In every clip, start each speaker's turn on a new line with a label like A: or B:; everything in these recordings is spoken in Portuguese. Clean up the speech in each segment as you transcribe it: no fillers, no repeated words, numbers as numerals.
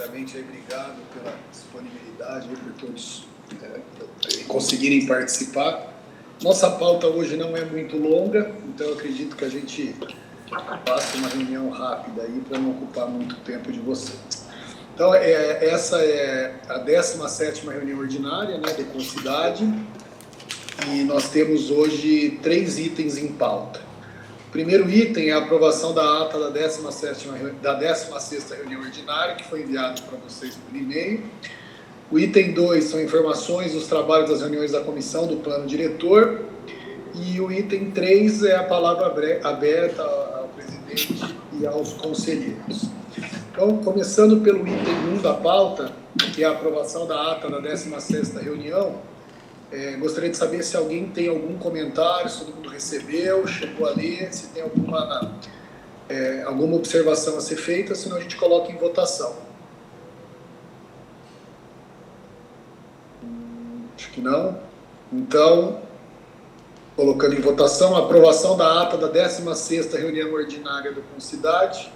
A: primeiramente, aí, obrigado pela disponibilidade, por todos conseguirem participar. Nossa pauta hoje não é muito longa, então eu acredito que a gente faça uma reunião rápida aí para não ocupar muito tempo de vocês. Então, essa é a 17ª reunião ordinária, né, de Concidade, e nós temos hoje 3 itens em pauta. O primeiro item é a aprovação da ata da 16ª reunião ordinária, que foi enviado para vocês por e-mail. O item 2 são informações dos trabalhos das reuniões da comissão do plano diretor. E o item 3 é a palavra aberta ao presidente e aos conselheiros. Então, começando pelo item 1 da pauta, que é a aprovação da ata da 16ª reunião, gostaria de saber se alguém tem algum comentário, se todo mundo recebeu, chegou a ler, se tem alguma observação a ser feita, senão a gente coloca em votação. Acho que não. Então, colocando em votação a aprovação da ata da 16ª reunião ordinária do Concidade.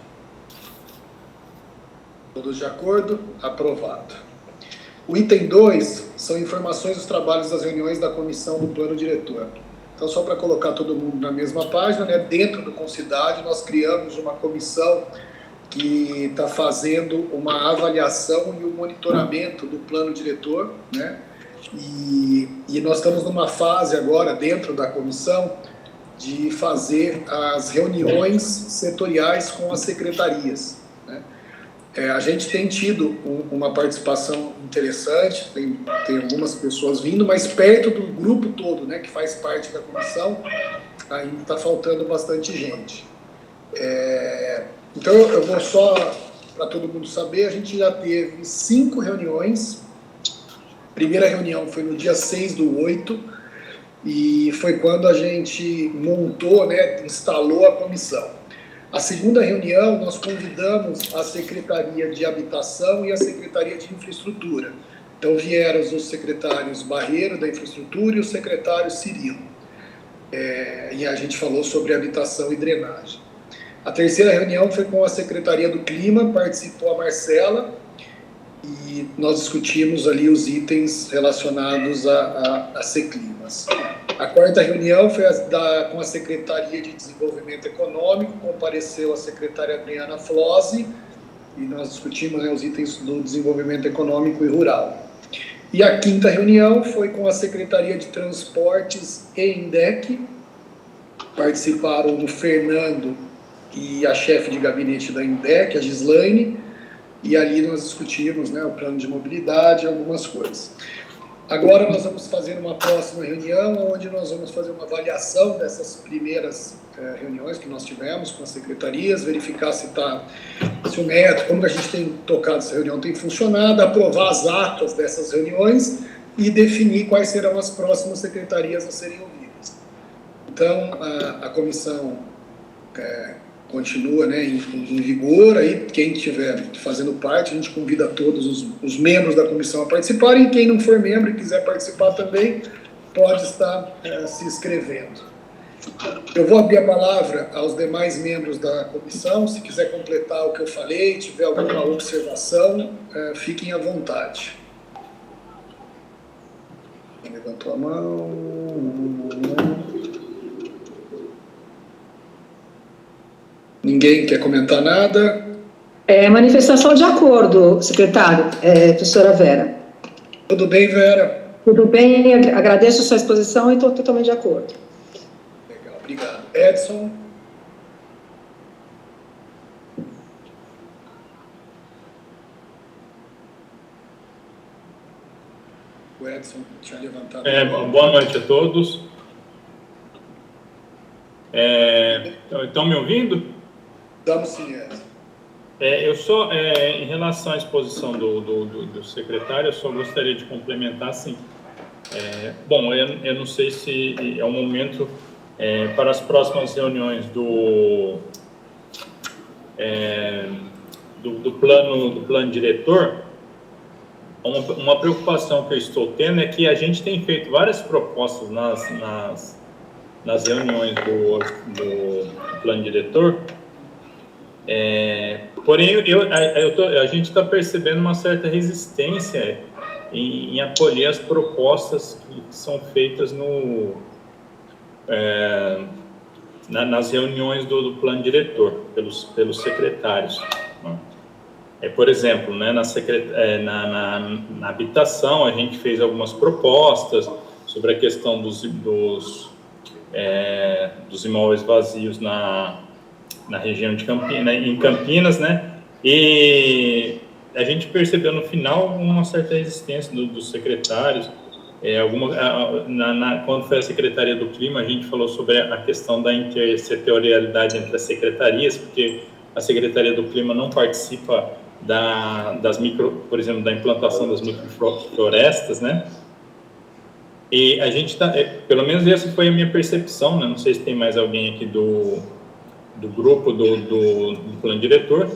A: Todos de acordo? Aprovado. O item 2 são informações dos trabalhos das reuniões da comissão do plano diretor. Então, só para colocar todo mundo na mesma página, né, dentro do Concidade, nós criamos uma comissão que está fazendo uma avaliação e um monitoramento do plano diretor, né? E nós estamos numa fase agora, dentro da comissão, de fazer as reuniões setoriais com as secretarias, né? A gente tem tido uma participação interessante, tem algumas pessoas vindo, mas perto do grupo todo, né, que faz parte da comissão, ainda está faltando bastante gente. Então, eu vou só, para todo mundo saber, a gente já teve 5 reuniões. A primeira reunião foi no dia 6/8, e foi quando a gente montou, né, instalou a comissão. A segunda reunião, nós convidamos a Secretaria de Habitação e a Secretaria de Infraestrutura. Então, vieram os secretários Barreiro, da Infraestrutura, e o secretário Cirilo. E a gente falou sobre habitação e drenagem. A terceira reunião foi com a Secretaria do Clima, participou a Marcela, e nós discutimos ali os itens relacionados a Seclimas. A quarta reunião foi com a Secretaria de Desenvolvimento Econômico, compareceu a secretária Adriana Flose, e nós discutimos, né, os itens do desenvolvimento econômico e rural. E a quinta reunião foi com a Secretaria de Transportes e INDEC, participaram o Fernando e a chefe de gabinete da INDEC, a Gislaine, e ali nós discutimos, né, o plano de mobilidade e algumas coisas. Agora nós vamos fazer uma próxima reunião, onde nós vamos fazer uma avaliação dessas primeiras reuniões que nós tivemos com as secretarias, verificar se o método, como a gente tem tocado essa reunião, tem funcionado, aprovar as atas dessas reuniões e definir quais serão as próximas secretarias a serem ouvidas. Então, a comissão continua, né, em vigor. Aí, quem estiver fazendo parte, a gente convida todos os membros da comissão a participarem, e quem não for membro e quiser participar também, pode estar se inscrevendo. Eu vou abrir a palavra aos demais membros da comissão. Se quiser completar o que eu falei, tiver alguma observação, fiquem à vontade. Quem levantou a mão? Ninguém quer comentar nada?
B: Manifestação de acordo, secretário, professora Vera.
A: Tudo bem, Vera?
B: Tudo bem, agradeço a sua exposição e estou totalmente de acordo.
A: Legal, obrigado. Edson? O Edson tinha levantado.
C: Boa noite a todos. Estão me ouvindo?
A: Damos sim, Edson.
C: Eu só, em relação à exposição do secretário, eu só gostaria de complementar, assim. Bom, eu não sei se é o momento para as próximas reuniões do plano diretor. Uma preocupação que eu estou tendo é que a gente tem feito várias propostas nas reuniões do plano diretor, Porém, a gente está percebendo uma certa resistência em acolher as propostas que são feitas nas reuniões do plano diretor, pelos secretários. Por exemplo, né, na habitação, a gente fez algumas propostas sobre a questão dos imóveis vazios na região de Campinas, em Campinas, né? E a gente percebeu no final uma certa resistência dos secretários. Quando foi a Secretaria do Clima, a gente falou sobre a questão da intersetorialidade entre as secretarias, porque a Secretaria do Clima não participa por exemplo, da implantação das microflorestas, né? E a gente pelo menos essa foi a minha percepção, né? Não sei se tem mais alguém aqui do grupo do plano diretor.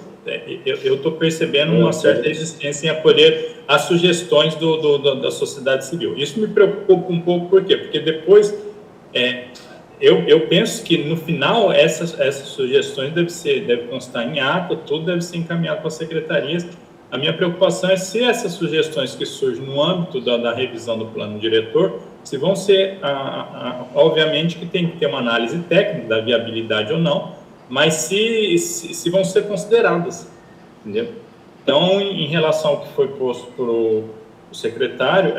C: Eu estou percebendo uma certa resistência em acolher as sugestões da sociedade civil. Isso me preocupa um pouco, por quê? Porque depois, eu penso que no final essas sugestões devem constar em ata, tudo deve ser encaminhado para as secretarias. A minha preocupação é se essas sugestões que surgem no âmbito da revisão do plano diretor, se vão ser, obviamente que tem que ter uma análise técnica da viabilidade ou não, mas se vão ser consideradas, entendeu? Então, em relação ao que foi posto pelo secretário,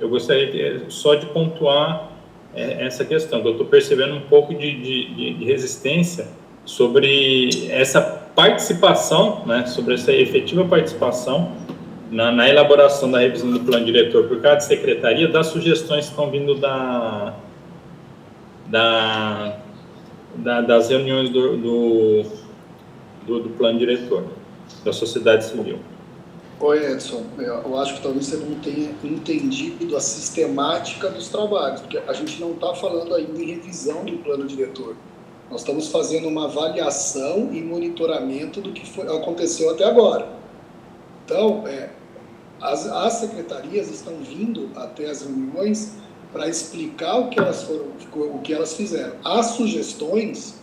C: eu gostaria só de pontuar essa questão, que eu estou percebendo um pouco de resistência sobre essa participação, né, sobre essa efetiva participação na elaboração da revisão do plano diretor por cada secretaria, das sugestões que estão vindo das reuniões do plano diretor, da sociedade civil.
A: Oi, Edson, eu acho que talvez você não tenha entendido a sistemática dos trabalhos, porque a gente não está falando ainda em revisão do plano diretor. Nós estamos fazendo uma avaliação e monitoramento do que aconteceu até agora. Então, as secretarias estão vindo até as reuniões para explicar o que elas fizeram. As sugestões,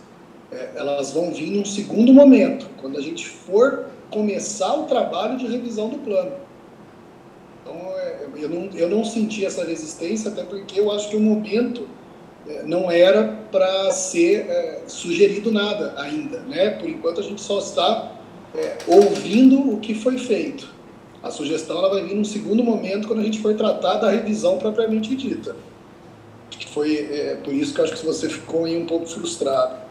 A: elas vão vir num segundo momento, quando a gente for começar o trabalho de revisão do plano. Então, eu não senti essa resistência, até porque eu acho que o momento não era para ser sugerido nada ainda, né? Por enquanto a gente só está ouvindo o que foi feito. A sugestão ela vai vir num segundo momento, quando a gente for tratar da revisão propriamente dita. Foi por isso que eu acho que você ficou aí um pouco frustrado.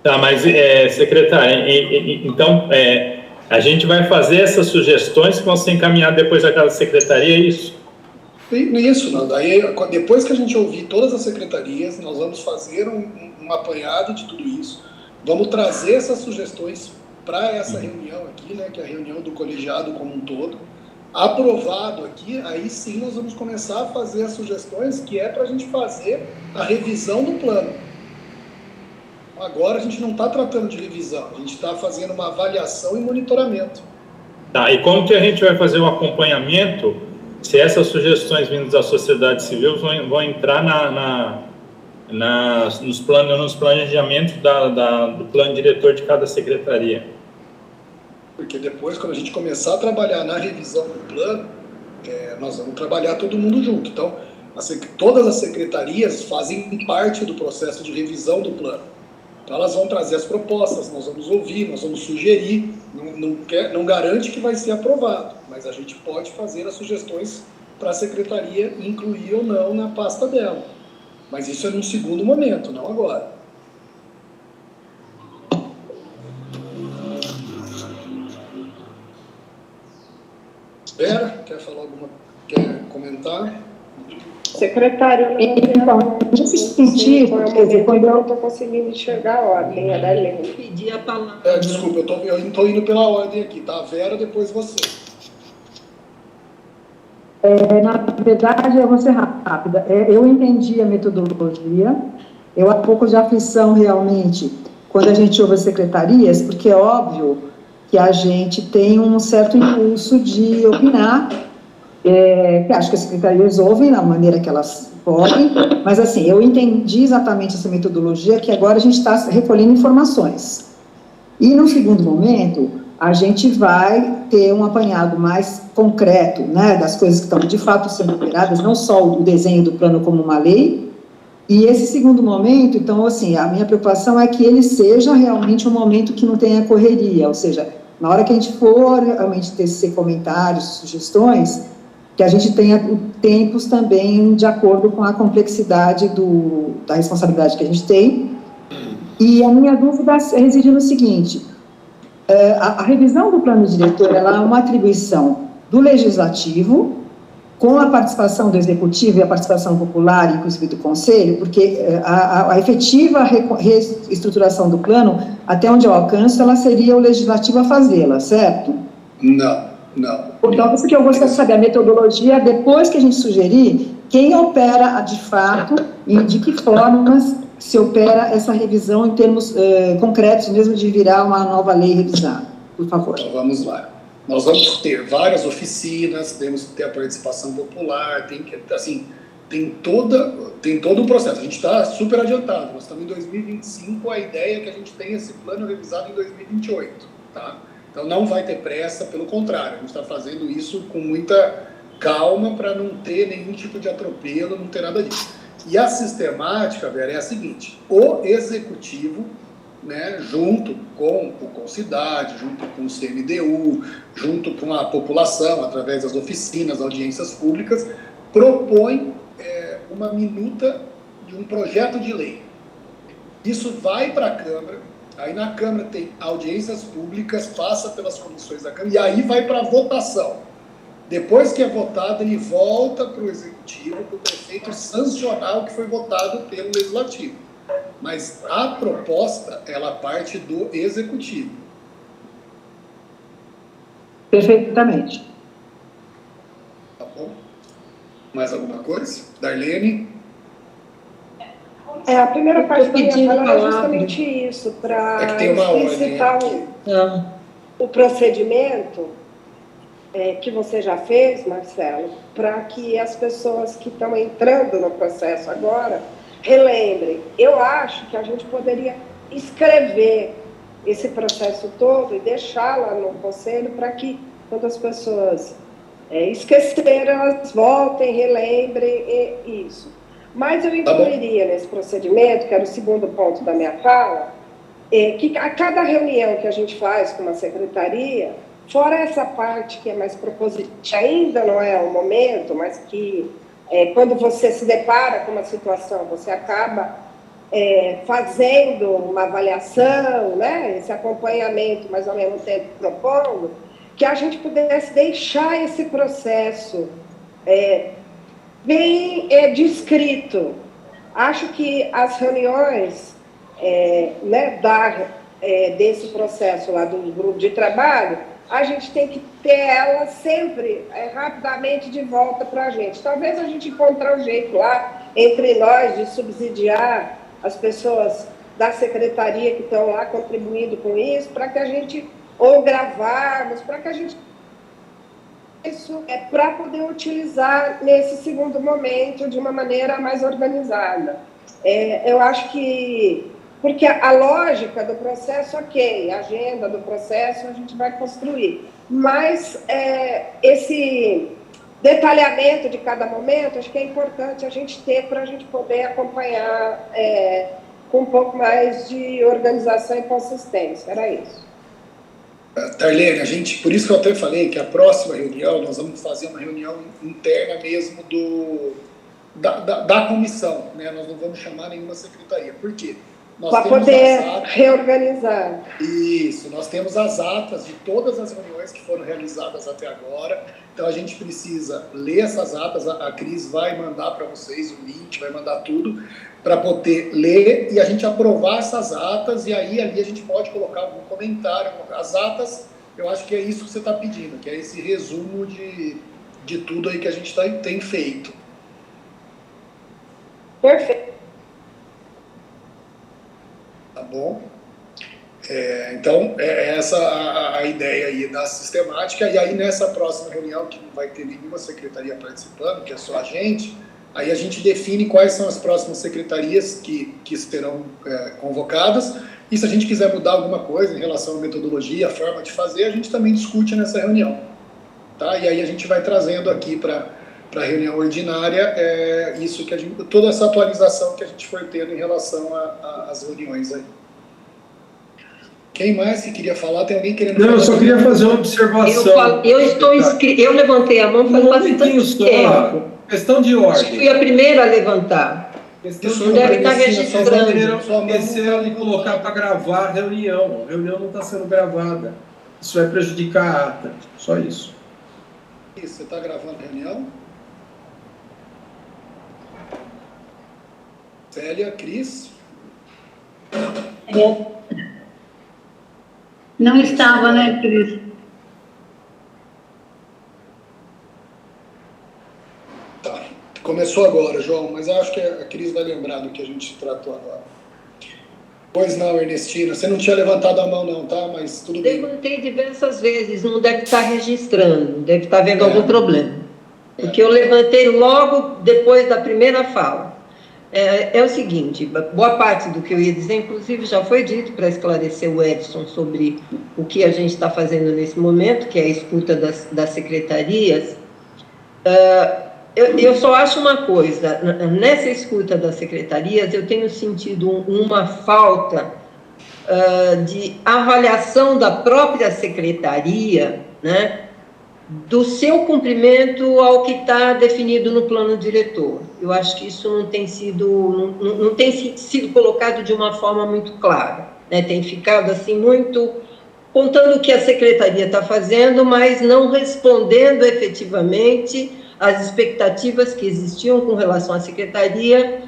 C: Tá, mas, secretário, então, a gente vai fazer essas sugestões que vão ser encaminhadas depois àquela secretaria, é isso?
A: Isso, não. Daí, depois que a gente ouvir todas as secretarias, nós vamos fazer um apanhado de tudo isso, vamos trazer essas sugestões para essa reunião aqui, né, que é a reunião do colegiado como um todo, aprovado aqui, aí sim nós vamos começar a fazer as sugestões, que para a gente fazer a revisão do plano. Agora a gente não está tratando de revisão, a gente está fazendo uma avaliação e monitoramento.
C: Tá, e como que a gente vai fazer o acompanhamento se essas sugestões vindas da sociedade civil vão entrar nos planejamentos do plano diretor de cada secretaria?
A: Porque depois, quando a gente começar a trabalhar na revisão do plano, nós vamos trabalhar todo mundo junto. Então, todas as secretarias fazem parte do processo de revisão do plano. Então, elas vão trazer as propostas, nós vamos ouvir, nós vamos sugerir. Não garante que vai ser aprovado, mas a gente pode fazer as sugestões para a secretaria incluir ou não na pasta dela. Mas isso é num segundo momento, não agora. Espera, quer comentar?
D: Secretário,
B: então, nesse sentido, quer dizer, quando eu
D: não estou conseguindo enxergar a ordem, era lei.
B: pedi a palavra.
A: Desculpa, eu estou indo pela ordem aqui, tá? A Vera, depois você.
B: Na verdade, eu vou ser rápida. Eu entendi a metodologia, há pouco de aflição realmente, quando a gente ouve as secretarias, porque é óbvio que a gente tem um certo impulso de opinar, que acho que as secretarias ouvem da maneira que elas podem, mas assim, eu entendi exatamente essa metodologia, que agora a gente está recolhendo informações. E no segundo momento, a gente vai ter um apanhado mais concreto, né, das coisas que estão de fato sendo operadas, não só o desenho do plano como uma lei. E esse segundo momento, então, assim, a minha preocupação é que ele seja realmente um momento que não tenha correria, ou seja, na hora que a gente for realmente tecer comentários, sugestões, que a gente tenha tempos também de acordo com a complexidade da responsabilidade que a gente tem. E a minha dúvida reside no seguinte, a revisão do plano diretor, ela é uma atribuição do legislativo, com a participação do executivo e a participação popular, inclusive do conselho, porque a efetiva reestruturação do plano, até onde eu alcanço, ela seria o legislativo a fazê-la, certo?
A: Não.
B: Então, isso que eu gostaria de saber, a metodologia, depois que a gente sugerir, quem opera de fato e de que formas se opera essa revisão em termos concretos, mesmo de virar uma nova lei revisada, por favor.
A: Então, vamos lá. Nós vamos ter várias oficinas, temos que ter a participação popular, tem todo um processo. A gente está super adiantado, nós estamos em 2025, a ideia é que a gente tenha esse plano revisado em 2028, tá? Então não vai ter pressa, pelo contrário, a gente está fazendo isso com muita calma para não ter nenhum tipo de atropelo, não ter nada disso. E a sistemática, Vera, é a seguinte, o executivo, né, junto com o Concidade, junto com o CNDU, junto com a população, através das oficinas, audiências públicas, propõe uma minuta de um projeto de lei. Isso vai para a Câmara, aí na Câmara tem audiências públicas, passa pelas comissões da Câmara, e aí vai para a votação. Depois que é votado, ele volta para o Executivo, para o prefeito sancionar o que foi votado pelo Legislativo. Mas a proposta, ela parte do Executivo.
B: Perfeitamente.
A: Tá bom? Mais alguma coisa? Darlene?
D: A primeira parte da minha fala é justamente isso, para explicitar o procedimento que você já fez, Marcelo, para que as pessoas que estão entrando no processo agora relembrem. Eu acho que a gente poderia escrever esse processo todo e deixar lá no conselho para que, quando as pessoas esqueceram, elas voltem, relembrem isso. Mas eu incluiria nesse procedimento, que era o segundo ponto da minha fala, que a cada reunião que a gente faz com uma secretaria, fora essa parte que é mais propositiva, ainda não é o momento, mas que quando você se depara com uma situação, você acaba fazendo uma avaliação, né, esse acompanhamento, mas ao mesmo tempo propondo, que a gente pudesse deixar esse processo bem descrito. Acho que as reuniões desse processo lá do grupo de trabalho, a gente tem que ter ela sempre rapidamente de volta para a gente. Talvez a gente encontre um jeito lá entre nós de subsidiar as pessoas da secretaria que estão lá contribuindo com isso, para que a gente, ou gravarmos, para que a gente... Isso é para poder utilizar nesse segundo momento de uma maneira mais organizada. Eu acho que... Porque a lógica do processo, ok, a agenda do processo a gente vai construir, mas esse detalhamento de cada momento, acho que é importante a gente ter para a gente poder acompanhar com um pouco mais de organização e consistência, era isso.
A: Darlene, por isso que eu até falei que a próxima reunião, nós vamos fazer uma reunião interna mesmo da comissão, né? Nós não vamos chamar nenhuma secretaria. Por quê?
D: Para poder reorganizar.
A: Isso, nós temos as atas de todas as reuniões que foram realizadas até agora, então a gente precisa ler essas atas, a Cris vai mandar para vocês o link, vai mandar tudo, para poder ler e a gente aprovar essas atas, e aí ali a gente pode colocar algum comentário. As atas, eu acho que é isso que você está pedindo, que é esse resumo de tudo aí que a gente tem feito.
D: Perfeito.
A: Tá bom? Então, essa a ideia aí da sistemática, e aí nessa próxima reunião, que não vai ter nenhuma secretaria participando, que é só a gente, Aí a gente define quais são as próximas secretarias que serão convocadas, e se a gente quiser mudar alguma coisa em relação à metodologia, a forma de fazer, a gente também discute nessa reunião. Tá? E aí a gente vai trazendo aqui para a reunião ordinária isso que toda essa atualização que a gente for tendo em relação às reuniões aí. Quem mais que queria falar? Tem alguém querendo falar?
E: Não, eu só queria fazer uma observação.
B: Eu levantei a mão faz bastante tempo.
E: Questão de ordem.
B: Acho que fui a primeira a levantar. Isso deve estar registrando.
E: Só esqueceram de colocar para gravar a reunião. A reunião não está sendo gravada. Isso vai prejudicar a ata. Só isso.
A: Você está gravando a reunião? Célia, Cris?
F: Não estava, né, Cris?
A: Tá. Começou agora, João, mas acho que a Cris vai lembrar do que a gente tratou agora. Pois não, Ernestina, você não tinha levantado a mão não, tá? Mas tudo bem.
B: Levantei diversas vezes, não deve estar registrando, deve estar vendo algum problema. Porque eu levantei logo depois da primeira fala. É o seguinte, boa parte do que eu ia dizer, inclusive, já foi dito para esclarecer o Edson sobre o que a gente está fazendo nesse momento, que é a escuta das secretarias. Eu só acho uma coisa, nessa escuta das secretarias, eu tenho sentido uma falta de avaliação da própria secretaria, né, do seu cumprimento ao que está definido no plano diretor. Eu acho que isso não tem sido colocado de uma forma muito clara, né? Tem ficado assim muito contando o que a secretaria está fazendo, mas não respondendo efetivamente às expectativas que existiam com relação à secretaria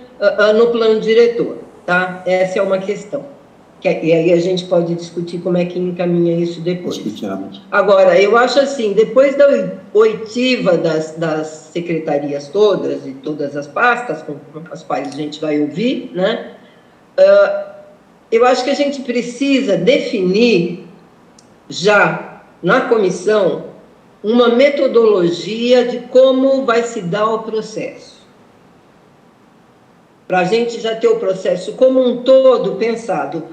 B: no plano diretor, tá? Essa é uma questão. E aí a gente pode discutir como é que encaminha isso depois. Agora, eu acho assim, depois da oitiva das secretarias todas e todas as pastas com as quais a gente vai ouvir, né, eu acho que a gente precisa definir já na comissão uma metodologia de como vai se dar o processo. Para a gente já ter o processo como um todo pensado.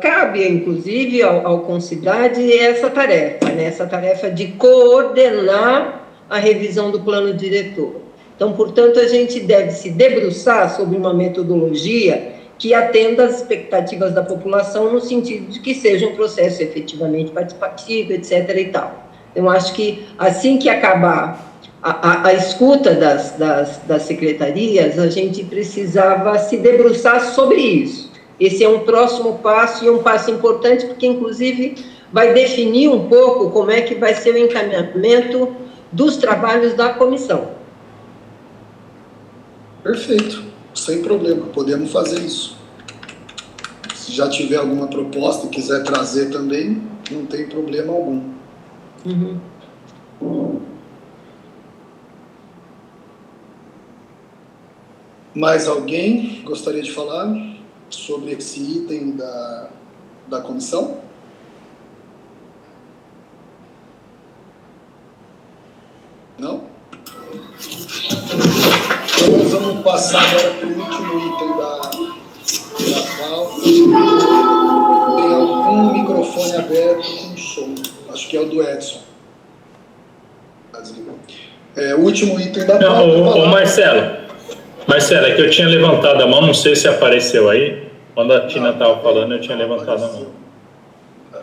B: Cabe, inclusive, ao Concidade essa tarefa, né? Essa tarefa de coordenar a revisão do plano diretor. Então, portanto, a gente deve se debruçar sobre uma metodologia que atenda às expectativas da população no sentido de que seja um processo efetivamente participativo, etc. e tal. Eu acho que, assim que acabar a escuta das secretarias, a gente precisava se debruçar sobre isso. Esse é um próximo passo e um passo importante, porque, inclusive, vai definir um pouco como é que vai ser o encaminhamento dos trabalhos da comissão.
A: Perfeito, sem problema, podemos fazer isso. Se já tiver alguma proposta e quiser trazer também, não tem problema algum. Mais alguém gostaria de falar sobre esse item da comissão? Não? Então, nós vamos passar agora para o último item da pauta. Tem algum microfone aberto com som. Acho que é o do Edson. O último item da pauta.
C: Ô Marcelo, é que eu tinha levantado a mão, não sei se apareceu aí. Quando a Tina estava falando, eu tinha levantado a mão.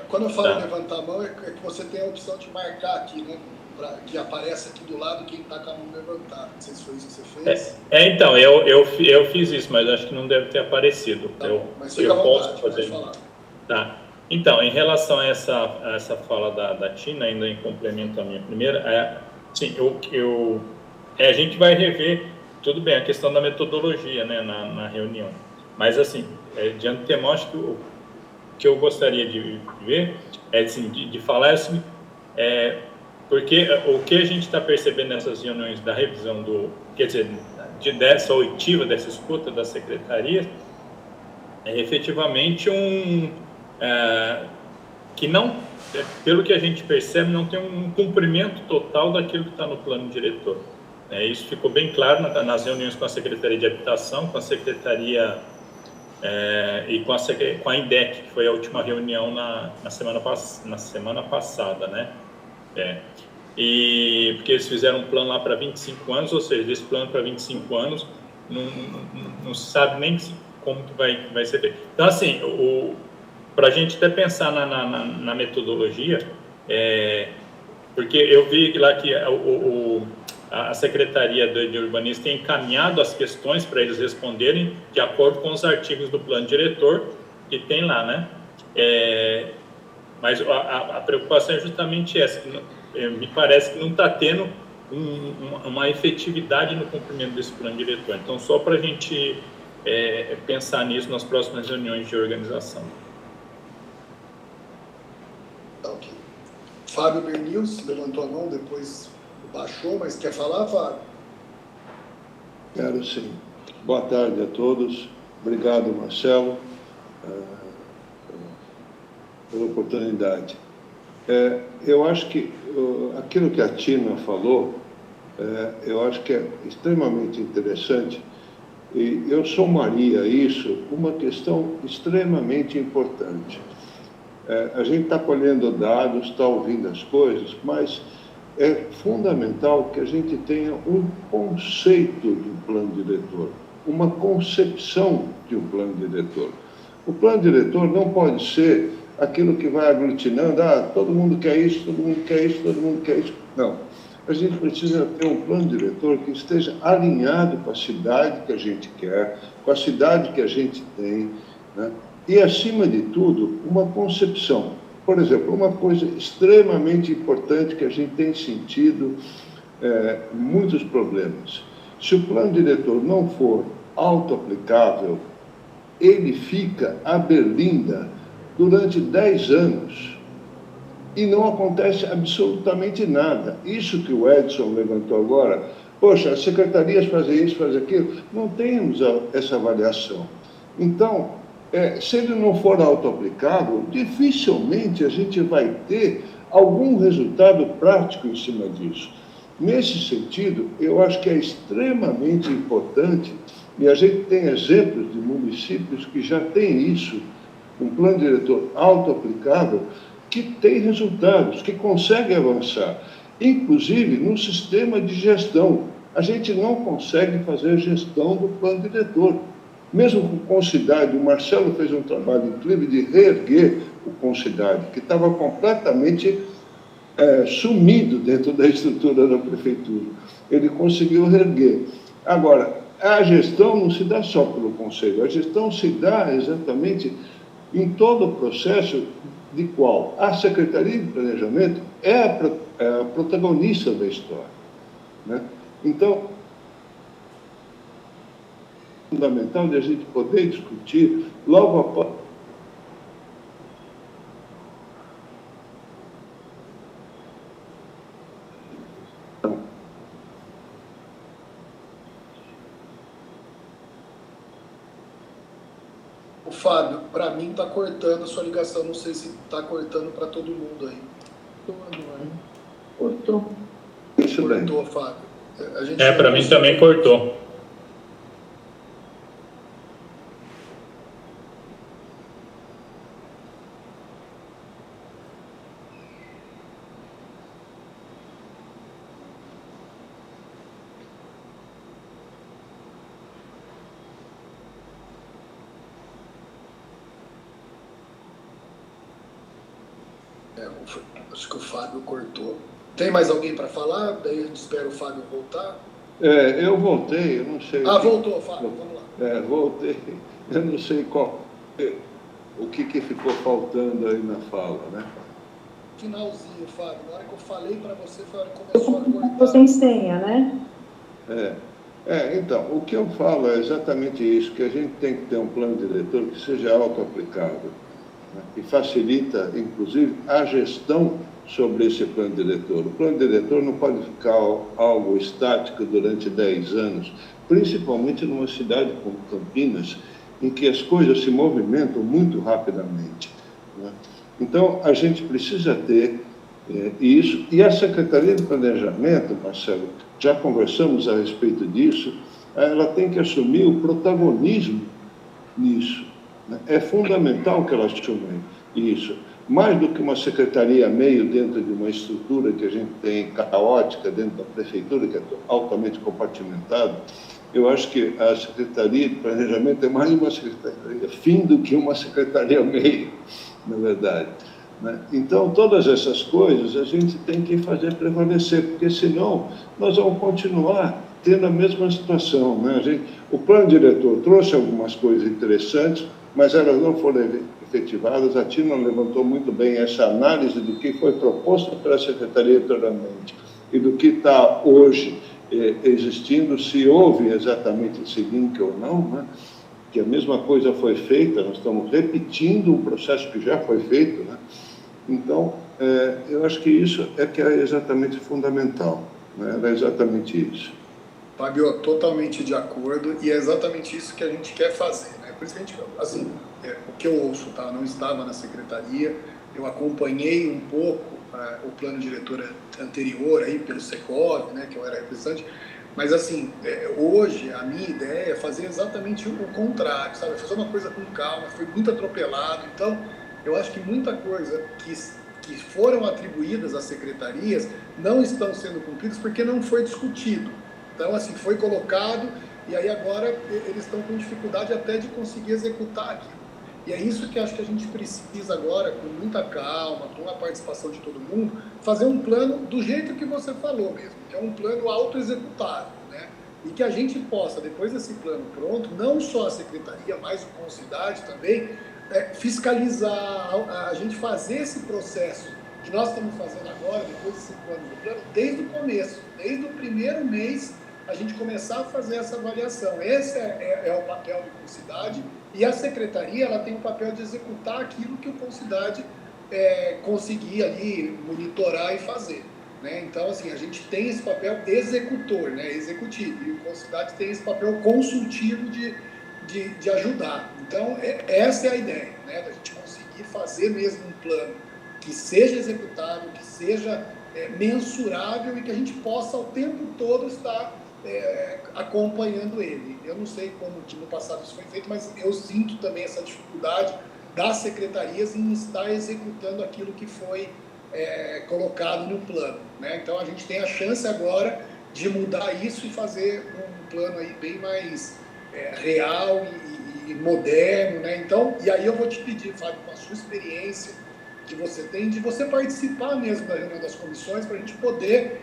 A: Quando eu falo levantar a mão, é que você tem a opção de marcar aqui, né? Que aparece aqui do lado quem está com a mão levantada. Não sei se foi isso que você fez.
C: Então, eu fiz isso, mas acho que não deve ter aparecido.
A: Tá bom, mas fica à vontade, pode falar.
C: Tá. Então, em relação a essa fala da Tina, ainda em complemento à minha primeira, sim, a gente vai rever, tudo bem, a questão da metodologia, né, na reunião. Mas, assim, de antemão, acho que o que eu gostaria de ver, assim, de falar assim, porque o que a gente está percebendo nessas reuniões da revisão quer dizer, dessa oitiva, dessa escuta da secretaria, é efetivamente que não, pelo que a gente percebe, não tem um cumprimento total daquilo que está no plano diretor. Isso ficou bem claro nas reuniões com a Secretaria de Habitação, com a Secretaria e com a INDEC, que foi a última reunião na semana passada, né? E porque eles fizeram um plano lá para 25 anos, ou seja, desse plano para 25 anos, não se sabe nem como que vai ser feito. Então, assim, para a gente até pensar na metodologia, porque eu vi lá que a Secretaria de Urbanismo tem encaminhado as questões para eles responderem de acordo com os artigos do plano diretor que tem lá, né? Mas a preocupação é justamente essa, que me parece que não está tendo uma efetividade no cumprimento desse plano diretor. Então, só para a gente pensar nisso nas próximas reuniões de organização.
A: Ok. Fábio Bernils levantou a mão, depois baixou, mas quer falar, Fábio?
G: Quero sim. Boa tarde a todos. Obrigado, Marcelo, pela oportunidade. Eu acho que aquilo que a Tina falou, eu acho que é extremamente interessante, e eu somaria isso uma questão extremamente importante. A gente está colhendo dados, está ouvindo as coisas, mas é fundamental que a gente tenha um conceito de um plano diretor, uma concepção de um plano diretor. O plano diretor não pode ser aquilo que vai aglutinando, todo mundo quer isso, todo mundo quer isso, todo mundo quer isso. Não. A gente precisa ter um plano diretor que esteja alinhado com a cidade que a gente quer, com a cidade que a gente tem, né? E, acima de tudo, uma concepção. Por exemplo, uma coisa extremamente importante que a gente tem sentido muitos problemas. Se o plano diretor não for auto-aplicável, ele fica à berlinda durante 10 anos e não acontece absolutamente nada. Isso que o Edson levantou agora, poxa, as secretarias fazem isso, fazem aquilo, não temos essa avaliação. Então, se ele não for auto-aplicável, dificilmente a gente vai ter algum resultado prático em cima disso. Nesse sentido, eu acho que é extremamente importante, e a gente tem exemplos de municípios que já têm isso, um plano diretor auto-aplicável, que tem resultados, que consegue avançar, inclusive no sistema de gestão. A gente não consegue fazer gestão do plano diretor. Mesmo com o Concidade, o Marcelo fez um trabalho incrível de reerguer o Concidade, que estava completamente sumido dentro da estrutura da prefeitura. Ele conseguiu reerguer. Agora, a gestão não se dá só pelo Conselho, a gestão se dá exatamente em todo o processo de qual a Secretaria de Planejamento é a protagonista da história, né? Então, é fundamental de a gente poder discutir logo após
A: Fábio, para mim está cortando a sua ligação, não sei se está cortando para todo mundo aí.
B: Cortou.
A: Cortou, Fábio.
C: Para mim também cortou.
A: Acho que o Fábio cortou. Tem mais alguém para falar? Daí a gente espera o Fábio voltar.
G: Eu voltei, eu não sei.
A: Voltou, Fábio, vamos lá.
G: Voltei, eu não sei o que ficou faltando aí na fala, né?
A: Finalzinho, Fábio. Na hora que eu falei para você, foi a hora que começou a cortar.
B: Você senha, né?
G: Então, o que eu falo é exatamente isso, que a gente tem que ter um plano diretor que seja auto-aplicável, né? E facilita, inclusive, a gestão sobre esse plano diretor. O plano diretor não pode ficar algo estático durante 10 anos, principalmente numa cidade como Campinas, em que as coisas se movimentam muito rapidamente, né? Então, a gente precisa ter E a Secretaria de Planejamento, Marcelo, já conversamos a respeito disso, ela tem que assumir o protagonismo nisso. É fundamental que ela assuma isso. Mais do que uma secretaria meio dentro de uma estrutura que a gente tem caótica dentro da prefeitura, que é altamente compartimentada, eu acho que a Secretaria de Planejamento é mais uma secretaria fim do que uma secretaria meio, na verdade. Então, todas essas coisas a gente tem que fazer prevalecer, porque senão nós vamos continuar tendo a mesma situação. O plano diretor trouxe algumas coisas interessantes, mas elas não foram efetivadas. A Tina levantou muito bem essa análise do que foi proposto pela Secretaria anteriormente e do que está hoje existindo, se houve exatamente esse link ou não, que a mesma coisa foi feita, nós estamos repetindo um processo que já foi feito. Então, eu acho que isso é que é exatamente fundamental, é exatamente isso.
A: Fábio, totalmente de acordo, e é exatamente isso que a gente quer fazer, Por isso que a gente, assim, o que eu ouço, tá? Eu não estava na secretaria, eu acompanhei um pouco o plano diretor anterior aí pelo Secov, que eu era representante, mas assim, hoje a minha ideia é fazer exatamente o contrário, sabe? Fazer uma coisa com calma, foi muito atropelado, então eu acho que muita coisa que foram atribuídas às secretarias não estão sendo cumpridas porque não foi discutido. Então, assim, foi colocado e aí agora eles estão com dificuldade até de conseguir executar aquilo. E é isso que acho que a gente precisa agora, com muita calma, com a participação de todo mundo, fazer um plano do jeito que você falou mesmo, que é um plano autoexecutável, E que a gente possa, depois desse plano pronto, não só a secretaria, mas o Concidade também, fiscalizar, a gente fazer esse processo que nós estamos fazendo agora, depois de 5 anos do plano, desde o começo, desde o primeiro mês, a gente começar a fazer essa avaliação. Esse é o papel do Concidade, e a secretaria ela tem o papel de executar aquilo que o Concidade conseguir ali monitorar e fazer. Então, assim, a gente tem esse papel executor, executivo, e o Concidade tem esse papel consultivo de ajudar. Então, essa é a ideia, da gente conseguir fazer mesmo um plano que seja executável, que seja mensurável e que a gente possa, ao tempo todo, estar acompanhando ele. Eu não sei como que no passado isso foi feito, mas eu sinto também essa dificuldade das secretarias em estar executando aquilo que foi colocado no plano. Então, a gente tem a chance agora de mudar isso e fazer um plano aí bem mais real e moderno. Então, e aí eu vou te pedir, Fábio, com a sua experiência que você tem, de você participar mesmo da reunião das comissões, para a gente poder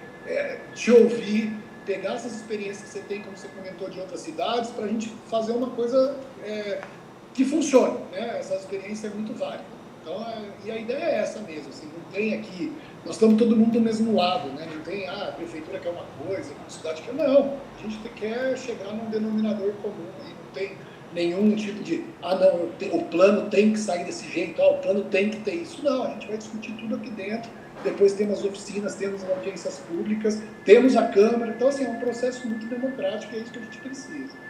A: te ouvir, pegar essas experiências que você tem, como você comentou, de outras cidades, para a gente fazer uma coisa que funcione. Essa experiência é muito válida. Então, e a ideia é essa mesmo, assim, não tem aqui, nós estamos todo mundo do mesmo lado, não tem, a prefeitura quer uma coisa, a cidade quer, não, a gente quer chegar num denominador comum, aí não tem nenhum tipo de, o plano tem que sair desse jeito, o plano tem que ter isso, não, a gente vai discutir tudo aqui dentro, depois temos oficinas, temos audiências públicas, temos a Câmara, então, assim, é um processo muito democrático, é isso que a gente precisa.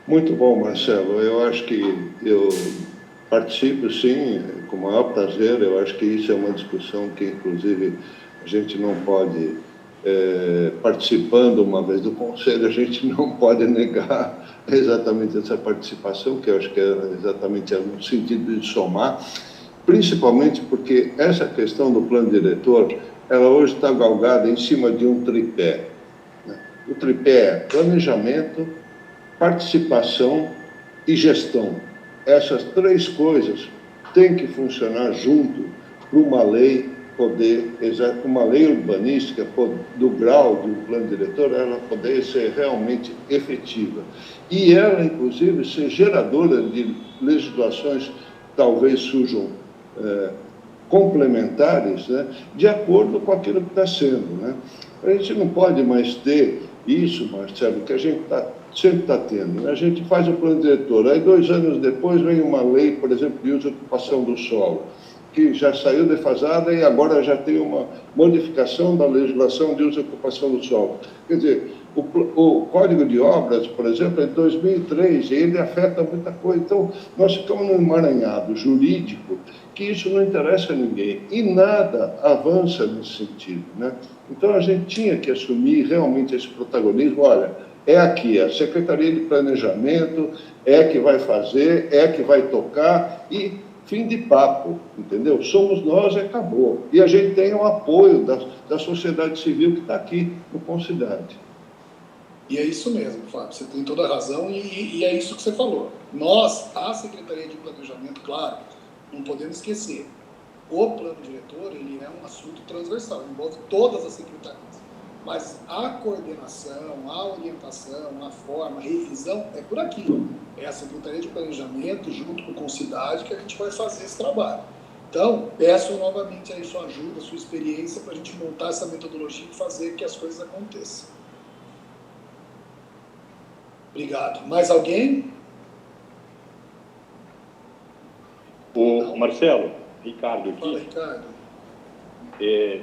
G: Muito bom, Marcelo. Eu acho que eu participo, sim, com o maior prazer. Eu acho que isso é uma discussão que, inclusive, a gente não pode, participando uma vez do Conselho, a gente não pode negar exatamente essa participação, que eu acho que é exatamente no sentido de somar, principalmente porque essa questão do plano diretor, ela hoje está galgada em cima de um tripé. O tripé é planejamento, participação e gestão. Essas 3 coisas têm que funcionar junto para uma lei poder, uma lei urbanística do grau de um plano diretor, ela poder ser realmente efetiva. E ela, inclusive, ser geradora de legislações talvez surjam complementares, de acordo com aquilo que está sendo. A gente não pode mais ter isso, Marcelo, que a gente sempre está tendo. A gente faz o plano diretor, aí 2 anos depois vem uma lei, por exemplo, de uso e ocupação do solo, que já saiu defasada e agora já tem uma modificação da legislação de uso e ocupação do solo. Quer dizer, O Código de Obras, por exemplo, é de 2003, e ele afeta muita coisa. Então, nós ficamos num emaranhado jurídico que isso não interessa a ninguém, e nada avança nesse sentido, né? Então, a gente tinha que assumir realmente esse protagonismo. Olha, é aqui, a Secretaria de Planejamento é que vai fazer, é que vai tocar, e fim de papo, entendeu? Somos nós e acabou. E a gente tem o apoio da sociedade civil que está aqui no Concidade.
A: E é isso mesmo, Fábio, você tem toda a razão, e é isso que você falou. Nós, a Secretaria de Planejamento, claro, não podemos esquecer, o plano diretor, ele é um assunto transversal, envolve todas as secretarias. Mas a coordenação, a orientação, a forma, a revisão, é por aqui. É a Secretaria de Planejamento, junto com o Concidade, que a gente vai fazer esse trabalho. Então, peço novamente aí sua ajuda, sua experiência, para a gente montar essa metodologia e fazer que as coisas aconteçam. Obrigado. Mais alguém?
H: O Marcelo, Ricardo aqui.
A: Fala, Ricardo.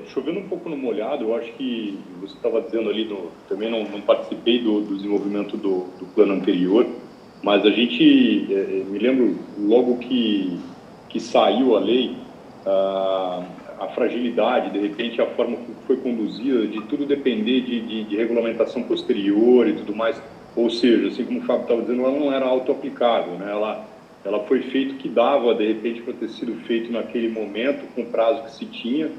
H: Chovendo um pouco no molhado, eu acho que você estava dizendo ali, também não participei do desenvolvimento do plano anterior, mas a gente, me lembro, logo que saiu a lei, a fragilidade, de repente a forma como foi conduzida, de tudo depender de regulamentação posterior e tudo mais, ou seja, assim como o Fábio estava dizendo, ela não era auto-aplicável, né? Ela foi feito que dava, de repente, para ter sido feito naquele momento, com o prazo que se tinha,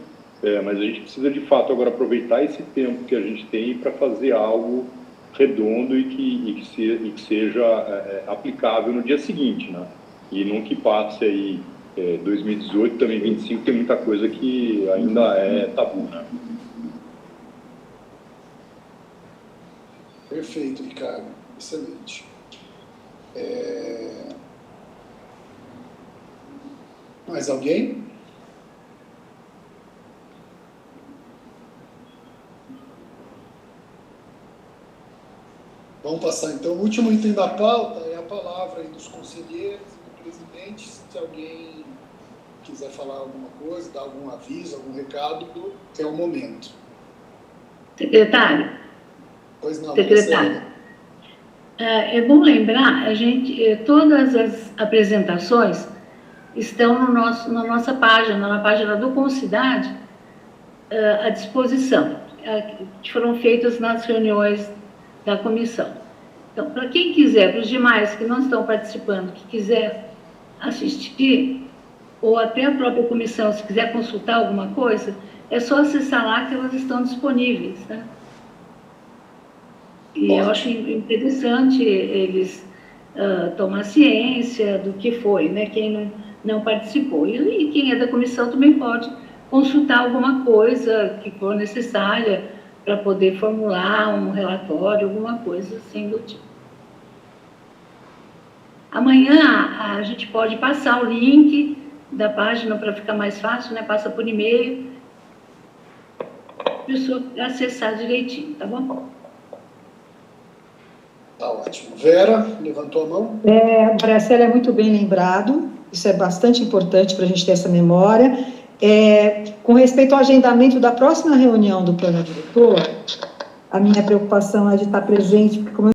H: mas a gente precisa, de fato, agora aproveitar esse tempo que a gente tem para fazer algo redondo e que seja aplicável no dia seguinte, né? E não que passe aí 2018, também 2025, tem muita coisa que ainda é tabu, né?
A: Perfeito, Ricardo. Excelente. Mais alguém? Vamos passar, então. O último item da pauta é a palavra aí dos conselheiros e do presidente. Se alguém quiser falar alguma coisa, dar algum aviso, algum recado, é o momento.
F: Secretário.
A: Pois não,
F: secretário. É bom lembrar, todas as apresentações estão na nossa página, na página do Concidade, à disposição, que foram feitas nas reuniões da comissão. Então, para quem quiser, para os demais que não estão participando, que quiser assistir, ou até a própria comissão, se quiser consultar alguma coisa, é só acessar lá que elas estão disponíveis, né? E eu acho interessante eles tomar ciência do que foi, né? Quem não participou. E quem é da comissão também pode consultar alguma coisa que for necessária para poder formular um relatório, alguma coisa assim do tipo. Amanhã a gente pode passar o link da página para ficar mais fácil, né? Passa por e-mail, a pessoa acessar direitinho, tá bom?
A: Tá ótimo. Vera, levantou a mão?
B: Marcelo, é muito bem lembrado, isso é bastante importante para a gente ter essa memória. Com respeito ao agendamento da próxima reunião do plano diretor, a minha preocupação é de estar presente, porque como